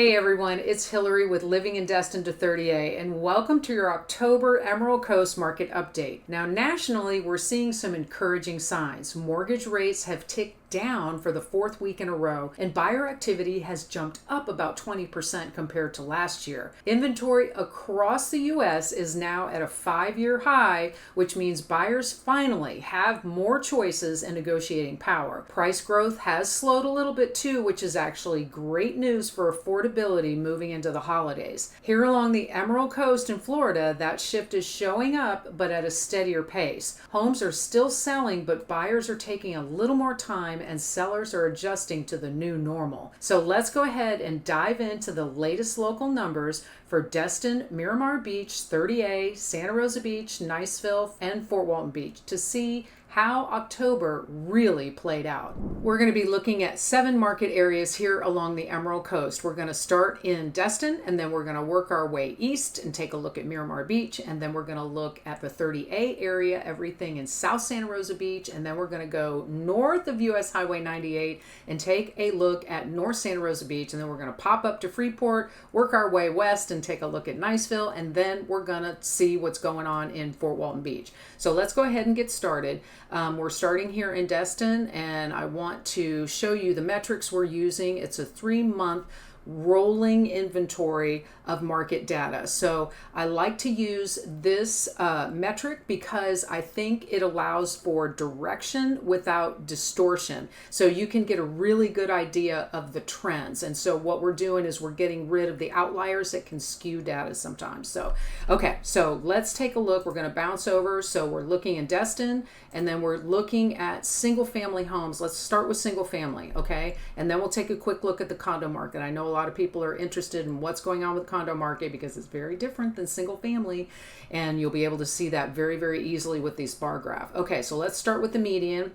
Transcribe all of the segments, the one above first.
Hey everyone, it's Hillary with Living in Destin to 30A, and welcome to your October Emerald Coast Market Update. Now, nationally, we're seeing some encouraging signs. Mortgage rates have ticked down for the fourth week in a row, and buyer activity has jumped up about 20% compared to last year. Inventory across the U.S. is now at a 5-year high, which means buyers finally have more choices and negotiating power. Price growth has slowed a little bit too, which is actually great news for affordability moving into the holidays. Here along the Emerald Coast in Florida, that shift is showing up, but at a steadier pace. Homes are still selling, but buyers are taking a little more time and sellers are adjusting to the new normal. So let's go ahead and dive into the latest local numbers for Destin, Miramar Beach, 30A, Santa Rosa Beach, Niceville, and Fort Walton Beach to see how October really played out. We're going to be looking at 7 market areas here along the Emerald Coast. We're going to start in Destin, and then we're going to work our way east and take a look at Miramar Beach, and then we're going to look at the 30A area, everything in South Santa Rosa Beach, and then we're going to go north of US Highway 98 and take a look at North Santa Rosa Beach, and then we're going to pop up to Freeport, work our way west and take a look at Niceville, and then we're going to see what's going on in Fort Walton Beach. So let's go ahead and get started. We're starting here in Destin, and I want to show you the metrics we're using. It's a 3-month rolling inventory of market data. So I like to use this metric because I think it allows for direction without distortion. So you can get a really good idea of the trends. And so what we're doing is we're getting rid of the outliers that can skew data sometimes. So, okay, so let's take a look. We're going to bounce over. So we're looking in Destin, and then we're looking at single family homes. Let's start with single family, okay? And then we'll take a quick look at the condo market. I know a lot of people are interested in what's going on with the condo market because it's very different than single family, and you'll be able to see that very, very easily with these bar graph. Okay, so let's start with the median.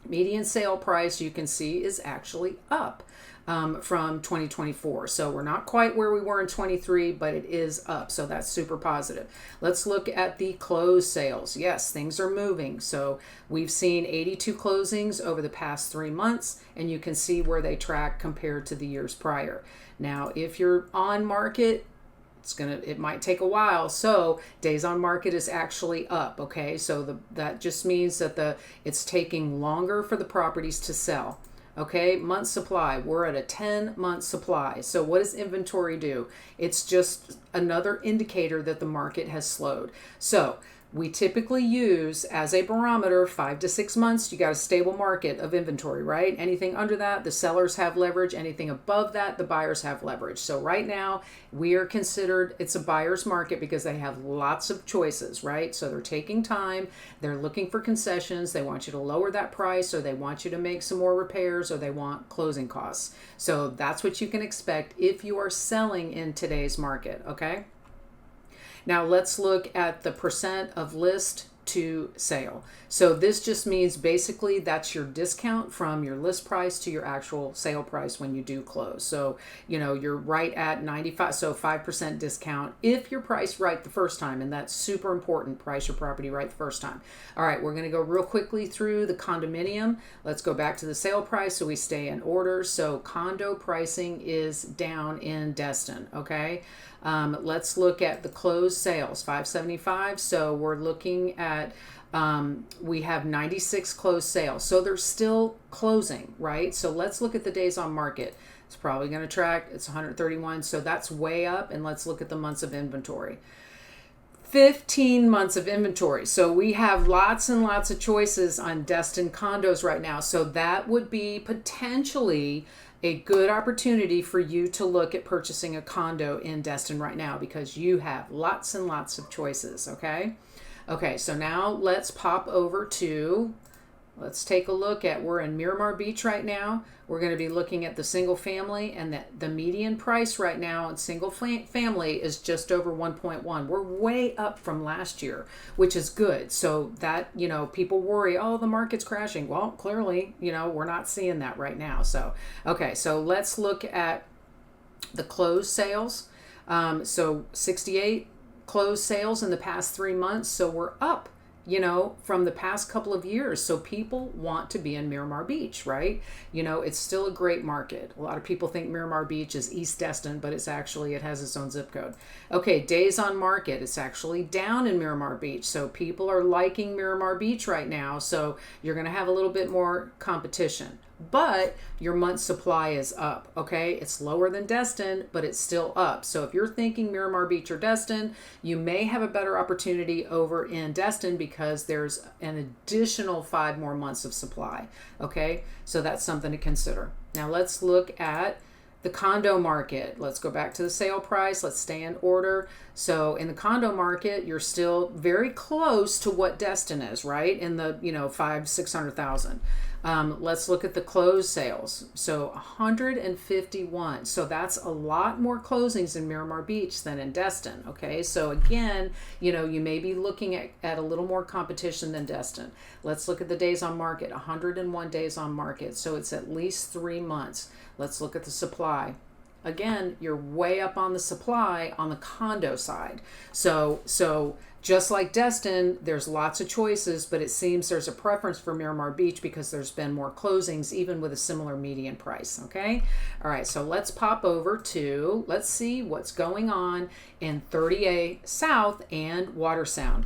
Median sale price, you can see, is actually up from 2024. So we're not quite where we were in 23, but it is up. So that's super positive. Let's look at the closed sales. Yes, things are moving. So we've seen 82 closings over the past 3 months, and you can see where they track compared to the years prior. Now, if you're on market, it might take a while. So days on market is actually up. Okay, so that just means that it's taking longer for the properties to sell. Okay, month supply, we're at a 10-month supply. So what does inventory do? It's just another indicator that the market has slowed. So we typically use as a barometer 5 to 6 months. You got a stable market of inventory, right? Anything under that, the sellers have leverage. Anything above that, the buyers have leverage. So right now we are considered, it's a buyer's market because they have lots of choices, right? So they're taking time, they're looking for concessions, they want you to lower that price, or they want you to make some more repairs, or they want closing costs. So that's what you can expect if you are selling in today's market, okay? Now let's look at the percent of list to sale. So this just means basically that's your discount from your list price to your actual sale price when you do close. So, you're right at 95, so 5% discount if you're priced right the first time, and that's super important, price your property right the first time. All right, we're gonna go real quickly through the condominium. Let's go back to the sale price so we stay in order. So condo pricing is down in Destin, okay? Let's look at the closed sales, 575. So we're looking at, we have 96 closed sales. So they're still closing, right? So let's look at the days on market. It's probably going to track, it's 131. So that's way up. And let's look at the months of inventory. 15 months of inventory. So we have lots and lots of choices on Destin condos right now. So that would be potentially a good opportunity for you to look at purchasing a condo in Destin right now because you have lots and lots of choices, okay? Okay, so now let's pop over to, let's take a look at, we're in Miramar Beach right now. We're going to be looking at the single family, and the median price right now in single family is just over 1.1. We're way up from last year, which is good. So that, people worry, oh, the market's crashing. Well, clearly, we're not seeing that right now. So, okay, so let's look at the closed sales. So 68 closed sales in the past 3 months. So we're up from the past couple of years. So people want to be in Miramar Beach, right? It's still a great market. A lot of people think Miramar Beach is East Destin, but it has its own zip code. Okay, days on market, it's actually down in Miramar Beach. So people are liking Miramar Beach right now. So you're going to have a little bit more competition. But your month supply is up, okay? It's lower than Destin, but it's still up. So if you're thinking Miramar Beach or Destin, you may have a better opportunity over in Destin because there's an additional 5 more months of supply, okay? So that's something to consider. Now let's look at the condo market. Let's go back to the sale price. Let's stay in order. So in the condo market, you're still very close to what Destin is, right? In the 500,000-600,000. Let's look at the closed sales. So 151. So that's a lot more closings in Miramar Beach than in Destin. Okay. So again, you may be looking at a little more competition than Destin. Let's look at the days on market. 101 days on market. So it's at least 3 months. Let's look at the supply. Again, you're way up on the supply on the condo side. So just like Destin, there's lots of choices, but it seems there's a preference for Miramar Beach because there's been more closings, even with a similar median price, okay? All right, so let's pop over to, let's see what's going on in 30A South and Watersound.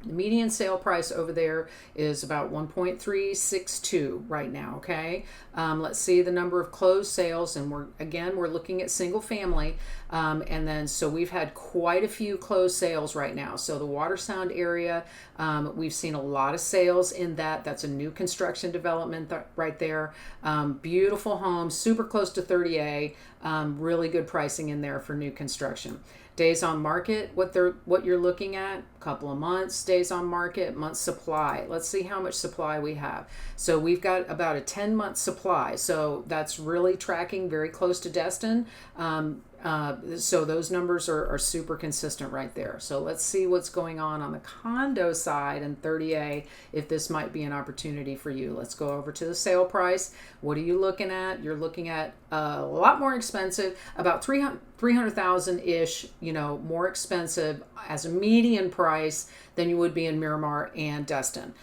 The median sale price over there is about 1.362 right now, okay? Let's see the number of closed sales, and we're looking at single family, and then so we've had quite a few closed sales right now. So the Watersound area, we've seen a lot of sales in that. That's a new construction development right there. Beautiful homes, super close to 30A, really good pricing in there for new construction. Days on market, what you're looking at, a couple of months. Days on market, month supply. Let's see how much supply we have. So we've got about a 10-month supply. So that's really tracking very close to Destin. So those numbers are super consistent right there. So let's see what's going on the condo side in 30A, if this might be an opportunity for you. Let's go over to the sale price. What are you looking at? You're looking at a lot more expensive, about 300,000-ish, more expensive as a median price than you would be in Miramar and Destin.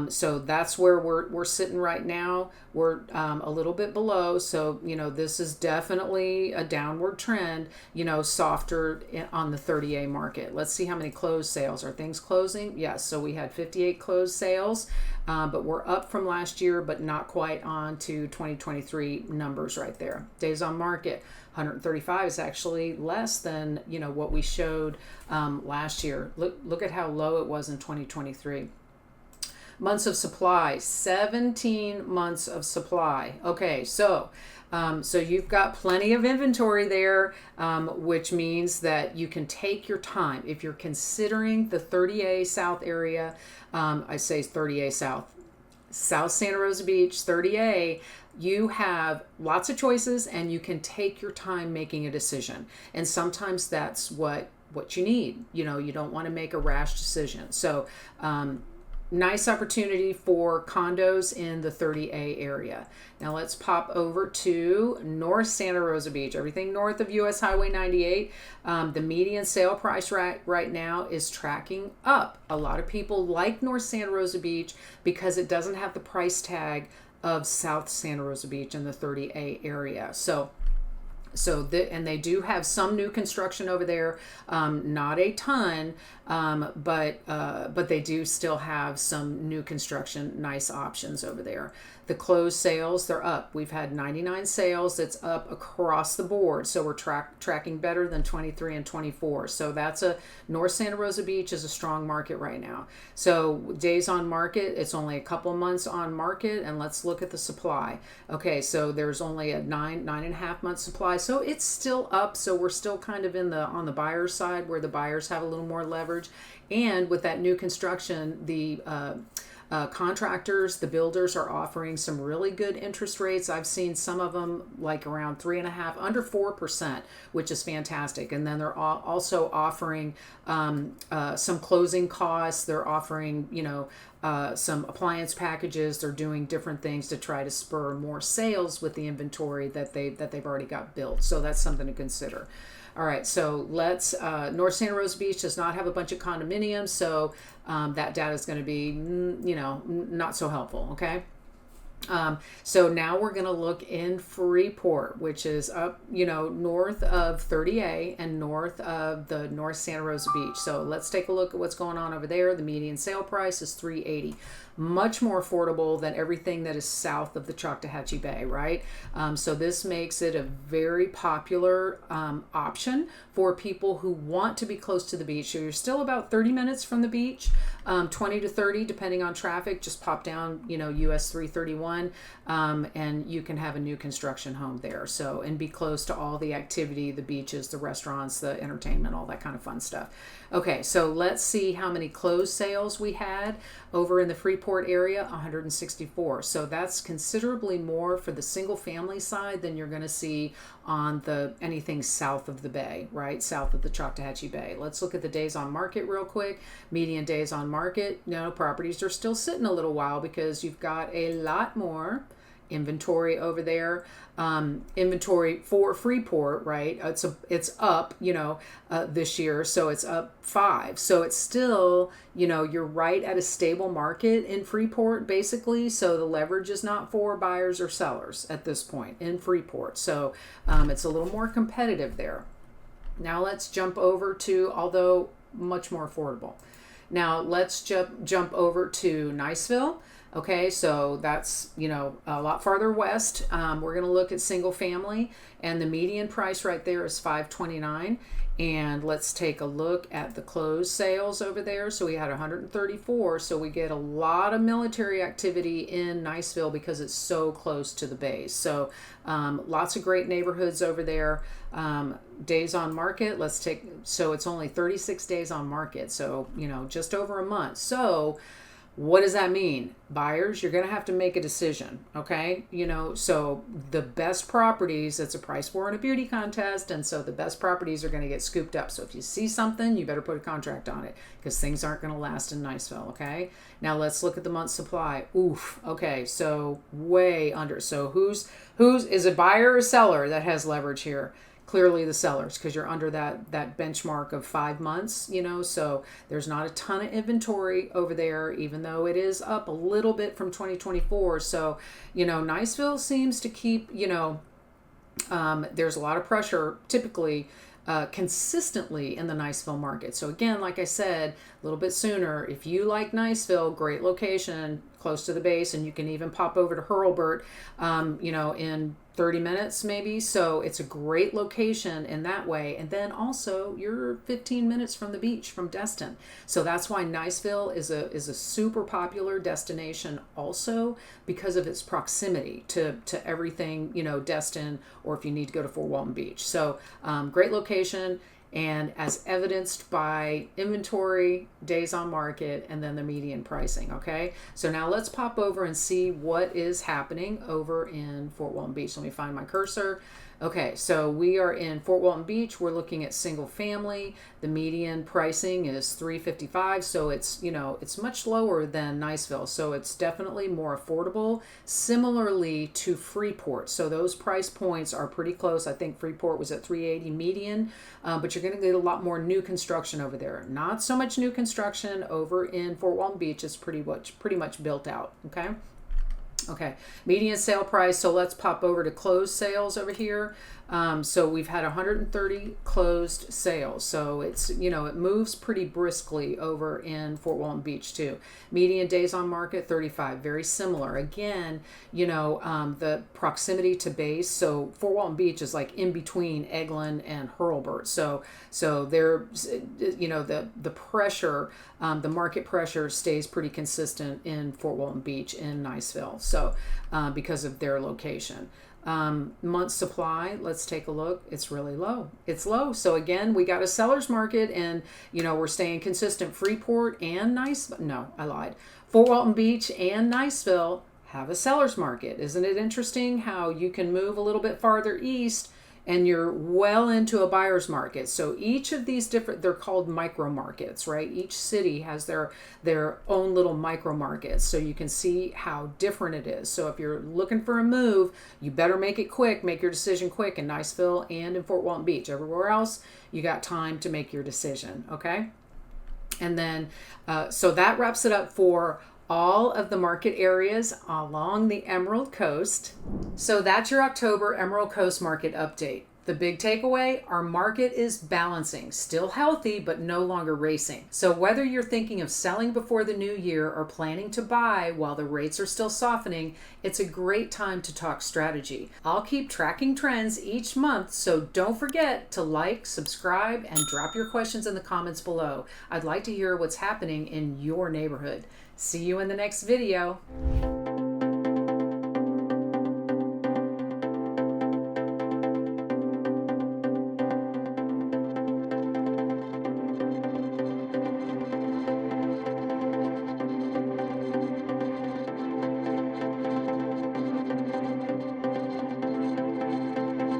So that's where we're sitting right now. We're a little bit below. So, this is definitely a downward trend, softer on the 30A market. Let's see how many closed sales. Are things closing? Yes. So we had 58 closed sales, but we're up from last year, but not quite on to 2023 numbers right there. Days on market. 135 is actually less than what we showed last year. Look at how low it was in 2023. Months of supply, 17 months of supply. Okay, so you've got plenty of inventory there, which means that you can take your time. If you're considering the 30A South area, I say 30A South, South Santa Rosa Beach, 30A, you have lots of choices and you can take your time making a decision. And sometimes that's what you need. You don't want to make a rash decision. So, nice opportunity for condos in the 30A area. Now let's pop over to North Santa Rosa Beach, everything north of US Highway 98. The median sale price right now is tracking up. A lot of people like North Santa Rosa Beach because it doesn't have the price tag of South Santa Rosa Beach in the 30A area. And they do have some new construction over there, not a ton, but they do still have some new construction, nice options over there. The closed sales, they're up. We've had 99 sales. It's up across the board. So we're tracking better than 23 and 24. So that's North Santa Rosa Beach is a strong market right now. So days on market, it's only a couple months on market. And let's look at the supply. Okay, so there's only a 9.5 month supply. So it's still up. So we're still kind of on the buyer's side where the buyers have a little more leverage. And with that new construction, the contractors, the builders are offering some really good interest rates. I've seen some of them like around 3.5%, under 4%, which is fantastic. And then they're also offering some closing costs. They're offering, some appliance packages. They're doing different things to try to spur more sales with the inventory that they've already got built. So that's something to consider. All right, so let's, North Santa Rosa Beach does not have a bunch of condominiums, so that data is going to be, not so helpful, okay? So now we're going to look in Freeport, which is up, north of 30A and north of the North Santa Rosa Beach. So let's take a look at what's going on over there. The median sale price is $380. Much more affordable than everything that is south of the Choctawhatchee Bay, right? So this makes it a very popular option for people who want to be close to the beach. So you're still about 30 minutes from the beach, 20 to 30 depending on traffic. Just pop down, US 331, and you can have a new construction home there. So, and be close to all the activity, the beaches, the restaurants, the entertainment, all that kind of fun stuff. Okay, so let's see how many closed sales we had over in the Freeport area, 164. So that's considerably more for the single family side than you're going to see on the anything south of the bay, right? South of the Choctawhatchee Bay. Let's look at the days on market real quick. Median days on market. Properties are still sitting a little while because you've got a lot more inventory over there. Inventory for Freeport, right? It's up, this year, so it's up 5. So it's still, you're right at a stable market in Freeport, basically. So the leverage is not for buyers or sellers at this point in Freeport. So it's a little more competitive there. Now let's jump over to, although much more affordable. Now let's jump over to Niceville. Okay, so that's, a lot farther west. We're going to look at single family, and the median price right there is $529. And let's take a look at the closed sales over there. So we had 134. So we get a lot of military activity in Niceville because it's so close to the base. So lots of great neighborhoods over there. Days on market, so it's only 36 days on market. So, just over a month. So what does that mean? Buyers, you're going to have to make a decision, okay? So the best properties, it's a price war and a beauty contest, and so the best properties are going to get scooped up. So if you see something, you better put a contract on it because things aren't going to last in Niceville, okay? Now let's look at the month's supply. Oof, okay, so way under. So who's is a buyer or a seller that has leverage here? Clearly the sellers, because you're under that benchmark of 5 months, so there's not a ton of inventory over there, even though it is up a little bit from 2024. So, Niceville seems to keep, there's a lot of pressure typically consistently in the Niceville market. So again, like I said, a little bit sooner, if you like Niceville, great location, close to the base, and you can even pop over to Hurlburt, in 30 minutes maybe. So it's a great location in that way. And then also you're 15 minutes from the beach, from Destin. So that's why Niceville is a super popular destination also because of its proximity to everything, Destin, or if you need to go to Fort Walton Beach. So great location. And as evidenced by inventory, days on market, and then the median pricing, okay? So now let's pop over and see what is happening over in Fort Walton Beach. Let me find my cursor. Okay, so we are in Fort Walton Beach. We're looking at single family. The median pricing is $355, so it's, it's much lower than Niceville, so it's definitely more affordable. Similarly to Freeport, so those price points are pretty close. I think Freeport was at $380 median, but you're going to get a lot more new construction over there. Not so much new construction over in Fort Walton Beach. It's pretty much built out, okay? Okay, median sale price. So let's pop over to closed sales over here. So we've had 130 closed sales. So it's, it moves pretty briskly over in Fort Walton Beach too. Median days on market, 35, very similar. Again, the proximity to base. So Fort Walton Beach is like in between Eglin and Hurlburt. So there, the pressure, the market pressure stays pretty consistent in Fort Walton Beach in Niceville. So because of their location. Month supply, let's take a look. It's really low. It's low. So again, we got a seller's market, and we're staying consistent. Freeport and Fort Walton Beach and Niceville have a seller's market. Isn't it interesting how you can move a little bit farther east and you're well into a buyer's market. So each of these different, they're called micro markets, right? Each city has their own little micro markets. So you can see how different it is. So if you're looking for a move, you better make it quick, make your decision quick in Niceville and in Fort Walton Beach. Everywhere else, you got time to make your decision, okay? And then, so that wraps it up for all of the market areas along the Emerald Coast. So that's your October Emerald Coast market update. The big takeaway, our market is balancing, still healthy, but no longer racing. So whether you're thinking of selling before the new year or planning to buy while the rates are still softening, it's a great time to talk strategy. I'll keep tracking trends each month, so don't forget to like, subscribe, and drop your questions in the comments below. I'd like to hear what's happening in your neighborhood. See you in the next video.